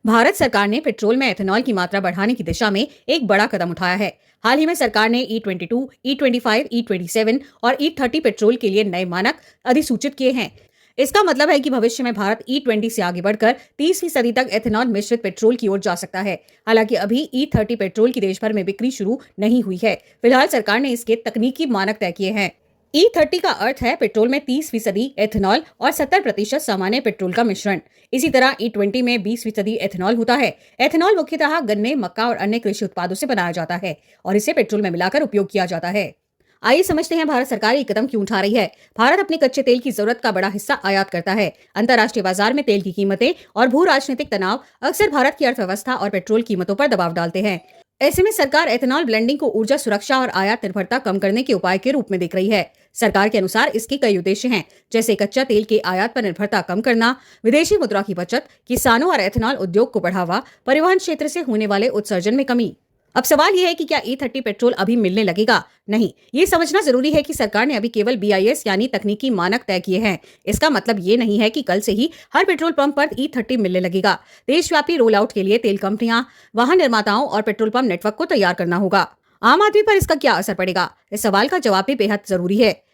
भारत सरकार ने पेट्रोल में एथेनॉल की मात्रा बढ़ाने की दिशा में एक बड़ा कदम उठाया है। हाल ही में सरकार ने E22, E25, E27 और E30 पेट्रोल के लिए नए मानक अधिसूचित किए हैं। इसका मतलब है कि भविष्य में भारत E20 से आगे बढ़कर 30वीं सदी तक एथेनॉल मिश्रित पेट्रोल की ओर जा सकता है। हालांकि अभी E30 पेट्रोल की देश भर में बिक्री शुरू नहीं हुई है। फिलहाल सरकार ने इसके तकनीकी मानक तय किए हैं। E30 का अर्थ है पेट्रोल में 30% एथेनॉल और 70% सामान्य पेट्रोल का मिश्रण। इसी तरह E20 में 20% एथेनॉल होता है। एथेनॉल मुख्यतः गन्ने, मक्का और अन्य कृषि उत्पादों से बनाया जाता है और इसे पेट्रोल में मिलाकर उपयोग किया जाता है। आइए समझते हैं भारत सरकार ये कदम क्यों उठा रही है। भारत अपने कच्चे तेल की जरूरत का बड़ा हिस्सा आयात करता है। अंतर्राष्ट्रीय बाजार में तेल की कीमतें और भू राजनीतिक तनाव अक्सर भारत की अर्थव्यवस्था और पेट्रोल कीमतों पर दबाव डालते हैं। ऐसे में सरकार एथेनॉल ब्लेंडिंग को ऊर्जा सुरक्षा और आयात निर्भरता कम करने के उपाय के रूप में देख रही है। सरकार के अनुसार इसके कई उद्देश्य हैं, जैसे कच्चा तेल के आयात पर निर्भरता कम करना, विदेशी मुद्रा की बचत, किसानों और एथेनॉल उद्योग को बढ़ावा, परिवहन क्षेत्र से होने वाले उत्सर्जन में कमी। अब सवाल यह है कि क्या E30 पेट्रोल अभी मिलने लगेगा? नहीं, ये समझना जरूरी है कि सरकार ने अभी केवल BIS यानी तकनीकी मानक तय किए हैं। इसका मतलब ये नहीं है कि कल से ही हर पेट्रोल पंप पर E30 मिलने लगेगा। देशव्यापी रोल आउट के लिए तेल कंपनियां, वाहन निर्माताओं और पेट्रोल पंप नेटवर्क को तैयार करना होगा। आम आदमी पर इसका क्या असर पड़ेगा? इस सवाल का जवाब भी बेहद जरूरी है।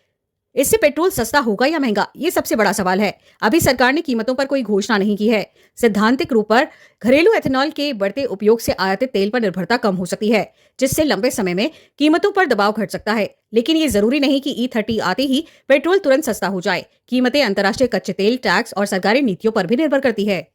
इससे पेट्रोल सस्ता होगा या महंगा, ये सबसे बड़ा सवाल है। अभी सरकार ने कीमतों पर कोई घोषणा नहीं की है। सैद्धांतिक रूप पर घरेलू एथेनॉल के बढ़ते उपयोग से आयातित तेल पर निर्भरता कम हो सकती है, जिससे लंबे समय में कीमतों पर दबाव घट सकता है। लेकिन ये जरूरी नहीं कि E30 आते ही पेट्रोल तुरंत सस्ता हो जाए। कीमतें अंतर्राष्ट्रीय कच्चे तेल, टैक्स और सरकारी नीतियों पर भी निर्भर करती है।